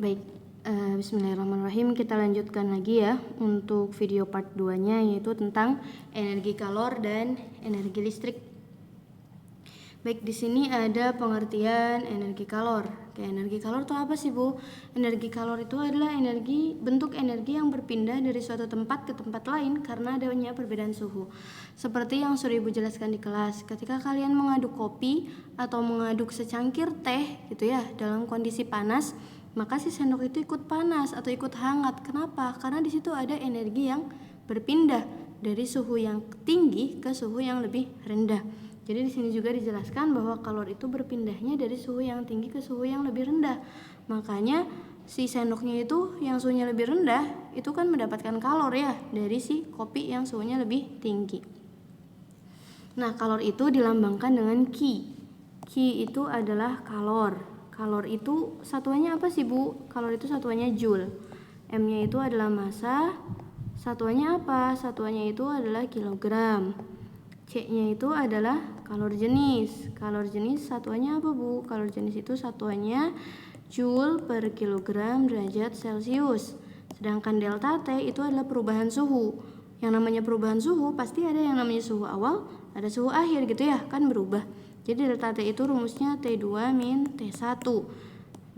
Baik, bismillahirrahmanirrahim. Kita lanjutkan lagi ya untuk video part 2-nya, yaitu tentang energi kalor dan energi listrik. Baik, di sini ada pengertian energi kalor. Energi kalor itu apa sih, Bu? Energi kalor itu adalah bentuk energi yang berpindah dari suatu tempat ke tempat lain karena adanya perbedaan suhu. Seperti yang sudah Ibu jelaskan di kelas, ketika kalian mengaduk kopi atau mengaduk secangkir teh gitu ya dalam kondisi panas, maka si sendok itu ikut panas atau ikut hangat. Kenapa? Karena di situ ada energi yang berpindah dari suhu yang tinggi ke suhu yang lebih rendah. Jadi di sini juga dijelaskan bahwa kalor itu berpindahnya dari suhu yang tinggi ke suhu yang lebih rendah. Makanya si sendoknya itu yang suhunya lebih rendah itu kan mendapatkan kalor ya dari si kopi yang suhunya lebih tinggi. Nah, kalor itu dilambangkan dengan Ki. Ki itu adalah kalor. Kalor itu satuannya apa sih, Bu? Kalor itu satuannya Joule. M-nya itu adalah massa. Satuannya apa? Satuannya itu adalah kilogram. C-nya itu adalah kalor jenis. Kalor jenis satuannya apa, Bu? Kalor jenis itu satuannya Joule per kilogram derajat Celcius. Sedangkan delta T itu adalah perubahan suhu. Yang namanya perubahan suhu pasti ada yang namanya suhu awal, ada suhu akhir gitu ya, kan berubah. Jadi delta T itu rumusnya T2 min T1.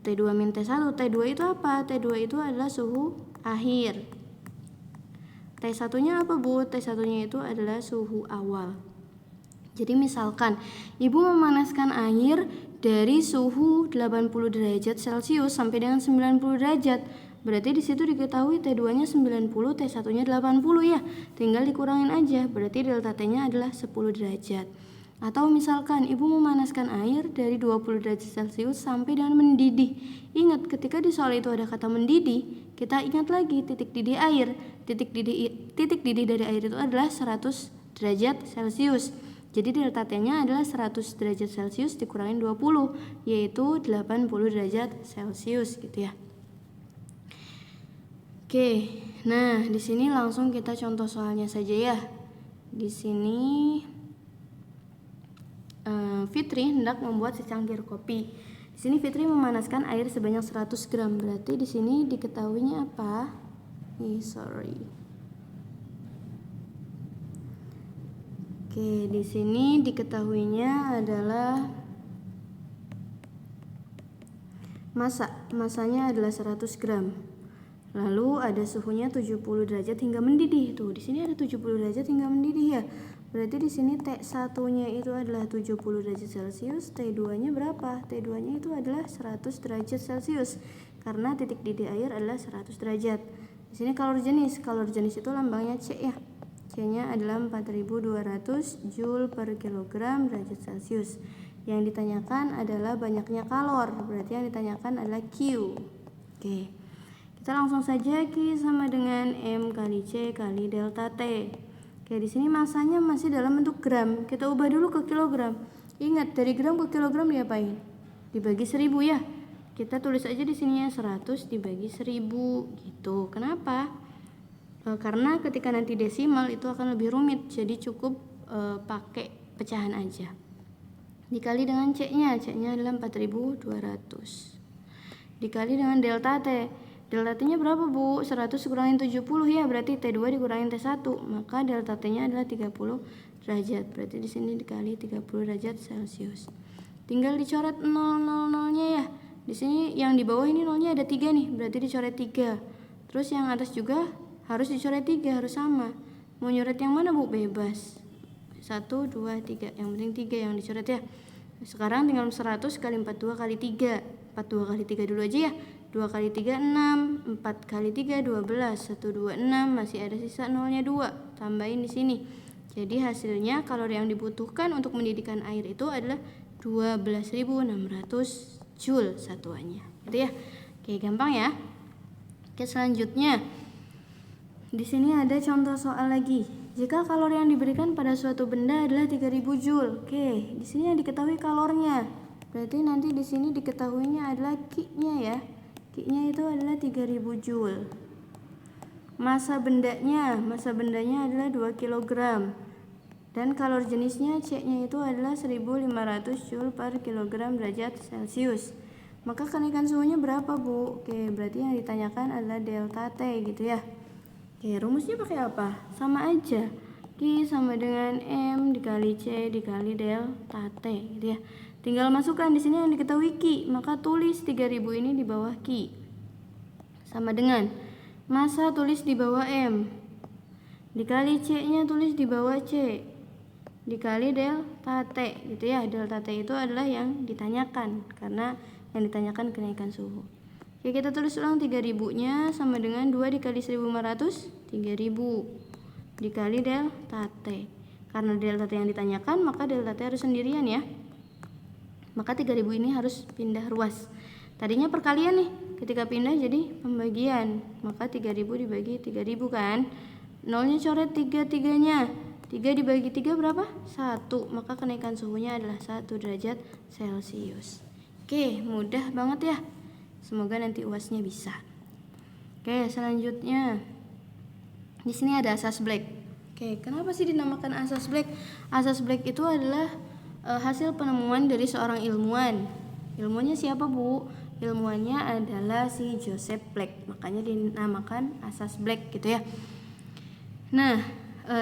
T2 min T1. T2 itu apa? T2 itu adalah suhu akhir. T1-nya apa, Bu? T1-nya itu adalah suhu awal. Jadi misalkan Ibu memanaskan air dari suhu 80 derajat Celcius sampai dengan 90 derajat. Berarti di situ diketahui T2-nya 90, T1-nya 80 ya. Tinggal dikurangin aja. Berarti delta T-nya adalah 10 derajat. Atau misalkan Ibu memanaskan air dari 20 derajat Celcius sampai dengan mendidih. Ingat, ketika di soal itu ada kata mendidih, kita ingat lagi titik didih air. Titik didih dari air itu adalah 100 derajat Celcius. Jadi delta T-nya adalah 100 derajat Celcius dikurangin 20, yaitu 80 derajat Celcius gitu ya. Oke, nah di sini langsung kita contoh soalnya saja ya. Di sini Fitri hendak membuat secangkir kopi. Di sini Fitri memanaskan air sebanyak 100 gram. Berarti di sini diketahuinya apa? Oke, di sini diketahuinya adalah masanya adalah 100 gram. Lalu ada suhunya 70 derajat hingga mendidih. Tuh, di sini ada 70 derajat hingga mendidih ya. Berarti di sini T1-nya itu adalah 70 derajat Celcius, T2-nya berapa? T2-nya itu adalah 100 derajat Celcius karena titik didih air adalah 100 derajat. Di sini kalor jenis itu lambangnya C ya. C-nya adalah 4200 Joule per kilogram derajat Celcius. Yang ditanyakan adalah banyaknya kalor, berarti yang ditanyakan adalah Q. Oke. Kita langsung saja Q sama dengan M kali C kali delta T. Oke, di sini masanya masih dalam bentuk gram. Kita ubah dulu ke kilogram. Ingat, dari gram ke kilogram diapain? Dibagi 1000 ya. Kita tulis aja di sininya 100 dibagi 1000 gitu. Kenapa? Karena ketika nanti desimal itu akan lebih rumit. Jadi cukup pakai pecahan aja. Dikali dengan C-nya. C-nya adalah 4200. Dikali dengan delta T. Delta T-nya berapa, Bu? 100 kurangin 70 ya, berarti T2 dikurangin T1. Maka delta T-nya adalah 30 derajat. Berarti di sini dikali 30 derajat Celcius. Tinggal dicoret 000-nya ya. Di sini yang di bawah ini nolnya ada 3 nih, berarti dicoret 3. Terus yang atas juga harus dicoret 3, harus sama. Mau nyoret yang mana, Bu? Bebas. 1, 2, 3. Yang penting 3 yang dicoret ya. Sekarang tinggal 100 kali 42 kali 3. 42 kali 3 dulu aja ya. 2 kali 3 6, 4 kali 3 12, 1 2 6, masih ada sisa nolnya 2. Tambahin di sini. Jadi hasilnya kalori yang dibutuhkan untuk mendidihkan air itu adalah 12.600 Joule satuannya. Gitu ya. Oke, gampang ya. Oke, selanjutnya di sini ada contoh soal lagi. Jika kalori yang diberikan pada suatu benda adalah 3000 Joule. Oke, di sini yang diketahui kalornya. Berarti nanti di sini diketahuinya adalah Q-nya ya. Q-nya itu adalah 3000 Joule. Massa bendanya adalah 2 kg. Dan kalor jenisnya C-nya itu adalah 1500 Joule per kilogram derajat Celcius. maka kenaikan suhunya berapa, Bu? Oke, berarti yang ditanyakan adalah delta T gitu ya. Oke, rumusnya pakai apa? Sama aja. Q sama dengan M dikali C dikali delta T gitu ya. Tinggal masukkan di sini yang diketahui Q, maka tulis 3000 ini di bawah Q. Sama dengan massa tulis di bawah M. Dikali C-nya tulis di bawah C. Dikali delta T gitu ya. Delta T itu adalah yang ditanyakan karena yang ditanyakan kenaikan suhu. Oke, kita tulis ulang 3000-nya sama dengan 2 dikali 1500, 3000 dikali delta T. Karena delta T yang ditanyakan, maka delta T harus sendirian ya. Maka 3000 ini harus pindah ruas. Tadinya perkalian nih, ketika pindah jadi pembagian. Maka 3000 dibagi 3000 kan. Nolnya coret 3-3-nya. 3 dibagi 3 berapa? 1. Maka kenaikan suhunya adalah 1 derajat Celcius. Oke, mudah banget ya. Semoga nanti UASnya bisa. Oke, selanjutnya di sini ada asas Black. Oke, kenapa sih dinamakan asas Black? Asas Black itu adalah hasil penemuan dari seorang ilmuwan. Ilmuwannya siapa, Bu? Ilmuwannya adalah si Joseph Black. Makanya dinamakan asas Black gitu ya. Nah,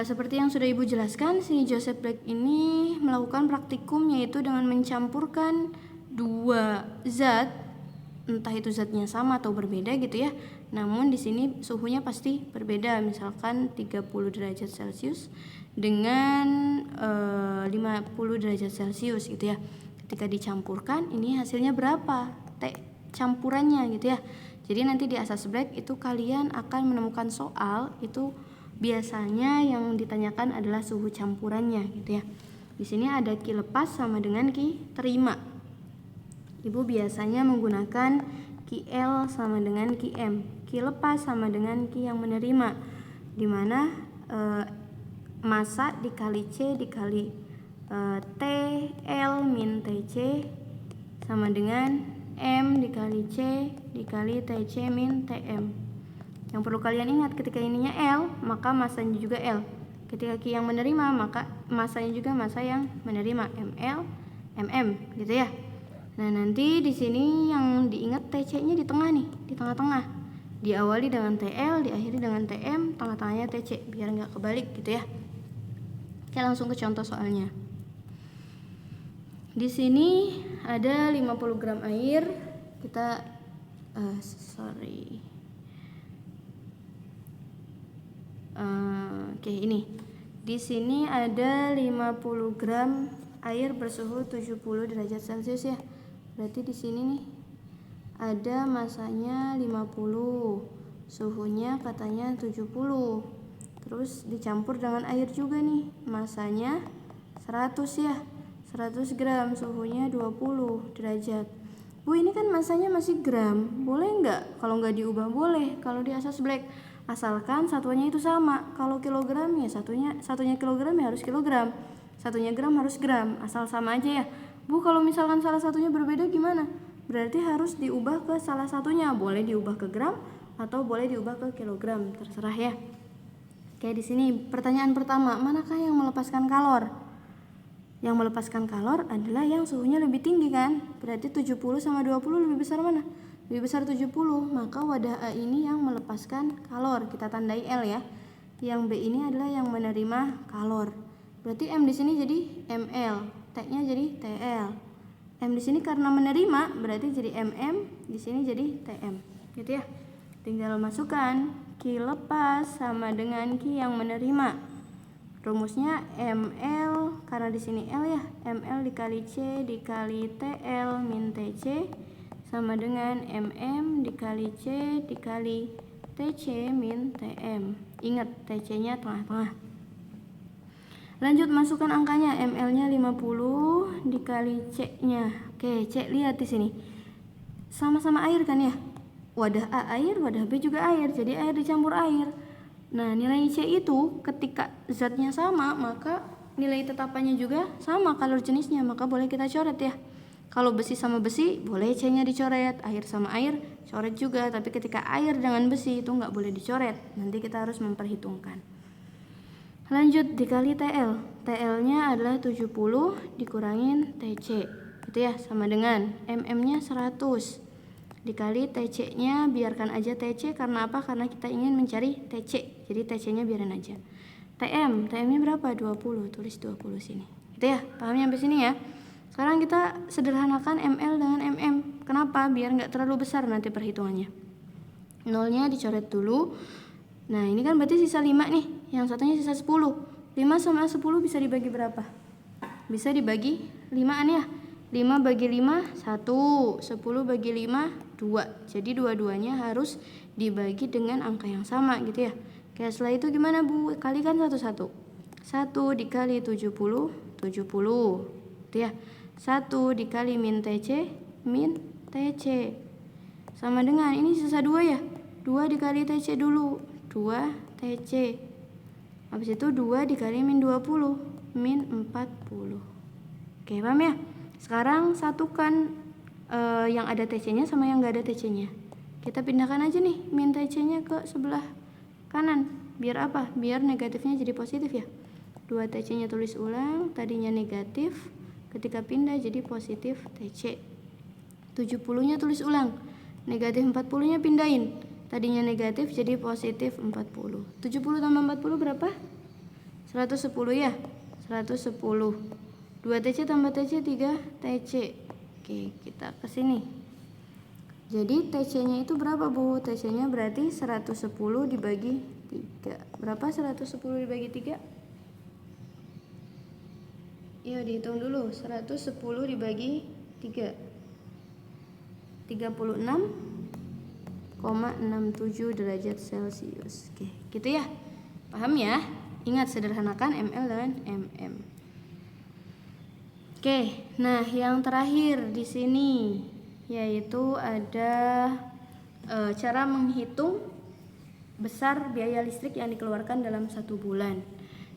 seperti yang sudah Ibu jelaskan, si Joseph Black ini melakukan praktikum yaitu dengan mencampurkan dua zat, entah itu zatnya sama atau berbeda gitu ya. Namun di sini suhunya pasti berbeda, misalkan 30 derajat Celcius dengan 50 derajat Celcius gitu ya. Ketika dicampurkan, ini hasilnya berapa? T campurannya gitu ya. Jadi nanti di asas Black itu kalian akan menemukan soal itu biasanya yang ditanyakan adalah suhu campurannya gitu ya. Di sini ada Q lepas sama dengan Q terima. Ibu biasanya menggunakan QL sama dengan QM. Q lepas sama dengan Q yang menerima, dimana massa dikali C dikali TL min TC sama dengan M dikali C dikali TC min TM. Yang perlu kalian ingat, ketika ininya L, maka massanya juga L. Ketika Q yang menerima, maka massanya juga massa yang menerima, ML, MM gitu ya. Nah, nanti di sini yang diingat TC-nya di tengah nih, di tengah-tengah. Diawali dengan TL, diakhiri dengan TM, tengah-tengahnya TC, biar nggak kebalik gitu ya. Oke, langsung ke contoh soalnya. Di sini ada 50 gram air. Kita Oke, ini. Di sini ada 50 gram air bersuhu 70 derajat Celcius ya. Berarti di sini nih ada massanya 50, suhunya katanya 70. Terus dicampur dengan air juga nih, massanya 100 ya. 100 gram, suhunya 20 derajat. Bu, ini kan massanya masih gram, boleh nggak? Kalau nggak diubah boleh, kalau di asas Black. Asalkan satuannya itu sama. Kalau kilogram ya satunya kilogram ya harus kilogram. Satunya gram harus gram, asal sama aja ya. Bu, kalau misalkan salah satunya berbeda gimana? Berarti harus diubah ke salah satunya. Boleh diubah ke gram atau boleh diubah ke kilogram, terserah ya. Oke, di sini pertanyaan pertama, manakah yang melepaskan kalor? Yang melepaskan kalor adalah yang suhunya lebih tinggi kan? Berarti 70 sama 20 lebih besar mana? Lebih besar 70, maka wadah A ini yang melepaskan kalor. Kita tandai L ya. Yang B ini adalah yang menerima kalor. Berarti M di sini jadi ml. T-nya jadi TL. M di sini karena menerima berarti jadi MM, di sini jadi TM. Gitu ya. Tinggal masukkan Q lepas sama dengan Q yang menerima. Rumusnya ML, karena di sini L ya. ML dikali C dikali TL min TC sama dengan MM dikali C dikali TC min TM. Ingat TC-nya tengah-tengah. Lanjut masukkan angkanya, ml-nya 50 dikali C-nya. Oke, C lihat di sini. Sama-sama air kan ya? Wadah A air, wadah B juga air. Jadi air dicampur air. Nah, nilai C itu ketika zatnya sama, maka nilai tetapannya juga sama kalor jenisnya, maka boleh kita coret ya. Kalau besi sama besi, boleh C-nya dicoret. Air sama air, coret juga. Tapi ketika air dengan besi itu nggak boleh dicoret. Nanti kita harus memperhitungkan. Lanjut dikali TL. TL-nya adalah 70 dikurangin TC. gitu ya, sama dengan mm-nya 100 dikali TC-nya, biarkan aja TC, karena apa? Karena kita ingin mencari TC, jadi TC-nya biarin aja. TM-nya berapa? 20, tulis 20 sini. Gitu ya, paham sampai sini ya? Sekarang kita sederhanakan ml dengan mm. Kenapa? Biar nggak terlalu besar nanti perhitungannya. Nolnya dicoret dulu. Nah, ini kan berarti sisa 5 nih. Yang satunya sisa 10. 5 sama 10 bisa dibagi berapa? Bisa dibagi 5-an ya. 5 bagi 5, 1. 10 bagi 5, 2. Jadi dua-duanya harus dibagi dengan angka yang sama gitu ya. Oke, setelah itu gimana Bu? Kalikan satu-satu. 1 dikali 70, 70. Gitu ya. 1 dikali min TC, min TC. Sama dengan, ini sisa 2 ya. 2 dikali TC dulu, 2 TC. Habis itu 2 dikali min 20, min 40. Oke, paham ya? Sekarang satukan yang ada TC-nya sama yang gak ada TC-nya. Kita pindahkan aja nih min TC-nya ke sebelah kanan. Biar apa? Biar negatifnya jadi positif ya. 2 TC-nya tulis ulang, tadinya negatif. Ketika pindah jadi positif TC. 70-nya tulis ulang. Negatif 40-nya pindahin. Tadinya negatif jadi positif 40. 70 tambah 40 berapa? 110 ya? 110. 2 TC tambah TC 3 TC. Oke, kita ke sini. Jadi TC-nya itu berapa Bu? TC-nya berarti 110 dibagi 3. Berapa 110 dibagi 3? Ya, dihitung dulu. 110 dibagi 3. 36,67 derajat Celcius. Oke, gitu ya. Paham ya? Ingat, sederhanakan ml dan mm. Oke, nah yang terakhir di sini yaitu ada cara menghitung besar biaya listrik yang dikeluarkan dalam 1 bulan.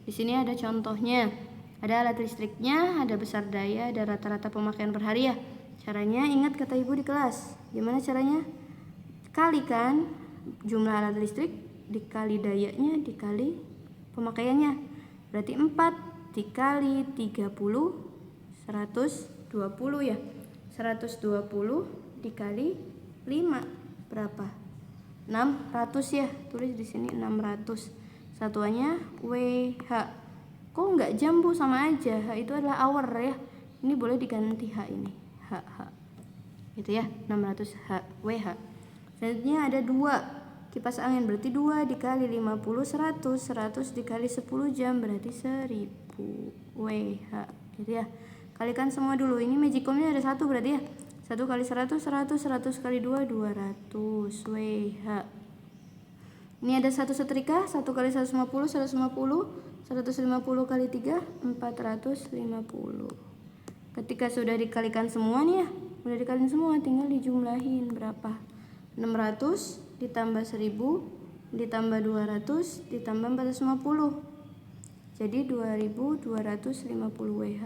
Di sini ada contohnya. Ada alat listriknya, ada besar daya, ada rata-rata pemakaian per hari ya. Caranya ingat kata ibu di kelas. Gimana caranya? Kalikan jumlah alat listrik dikali dayanya dikali pemakaiannya. Berarti 4 dikali 30, 120 ya. 120 dikali 5 berapa? 600 ya. Tulis di sini 600. Satuannya WH. Kok nggak jam Bu? Sama aja. H itu adalah hour ya. Ini boleh diganti H ini. H. Gitu ya. 600 H WH. Selanjutnya ada 2 kipas angin, berarti 2 dikali 50 100. 100 dikali 10 jam berarti 1000 WH. Gitu ya. Kalikan semua dulu. Ini magicomnya ada 1 berarti ya. 1 kali 100 100. 100 kali 2 200 WH. Ini ada 1 setrika. 1 kali 150 150. 150 kali 3 450. Ketika sudah dikalikan semua nih ya, udah dikalikan semua, tinggal dijumlahin berapa? 600 ditambah 1000 ditambah 200 ditambah 450. Jadi 2250 WH.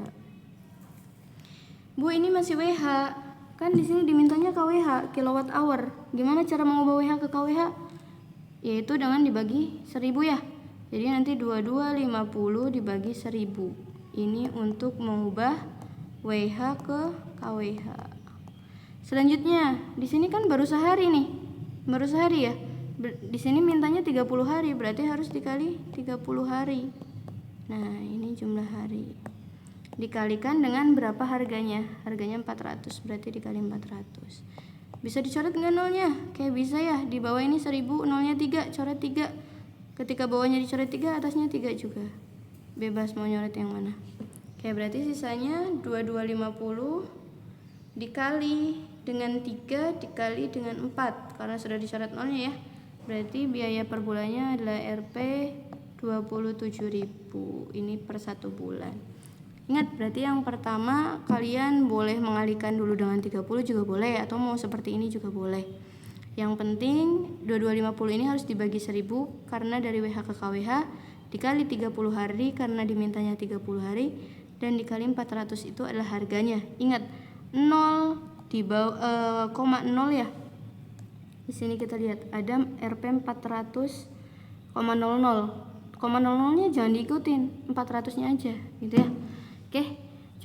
Bu, ini masih WH. Kan di sini dimintanya kWh, kilowatt hour. Gimana cara mengubah WH ke kWh? Yaitu dengan dibagi 1000 ya. Jadi nanti 2250 dibagi 1000. Ini untuk mengubah WH ke kWh. Selanjutnya, di sini kan baru sehari nih. Baru sehari ya. Di sini mintanya 30 hari, berarti harus dikali 30 hari. Nah, ini jumlah hari. Dikalikan dengan berapa harganya? Harganya 400, berarti dikali 400. Bisa dicoret nggak nolnya? Kayak bisa ya. Di bawah ini 1000, nolnya 3, coret 3. Ketika bawahnya dicoret 3, atasnya 3 juga. Bebas mau nyoret yang mana. Oke, berarti sisanya 2250 dikali dengan 3 dikali dengan 4. Karena sudah dicoret nolnya ya. Berarti biaya per bulannya adalah Rp 27.000. Ini per 1 bulan. Ingat, berarti yang pertama kalian boleh mengalihkan dulu dengan 30 juga boleh, atau mau seperti ini juga boleh. Yang penting 2250 ini harus dibagi 1000 karena dari WH ke KWH, dikali 30 hari karena dimintanya 30 hari, dan dikali 400 itu adalah harganya. Ingat, 0 di bawah koma 0 ya. Di sini kita lihat ada Rp 400,00. Koma 00-nya jangan diikutin, 400-nya aja gitu ya. Oke.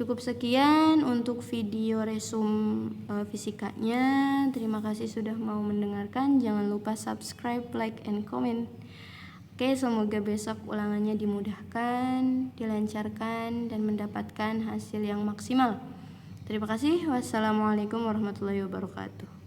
Cukup sekian untuk video resume fisikanya. Terima kasih sudah mau mendengarkan. Jangan lupa subscribe, like, and comment. Oke, semoga besok ulangannya dimudahkan, dilancarkan, dan mendapatkan hasil yang maksimal. Terima kasih. Wassalamualaikum warahmatullahi wabarakatuh.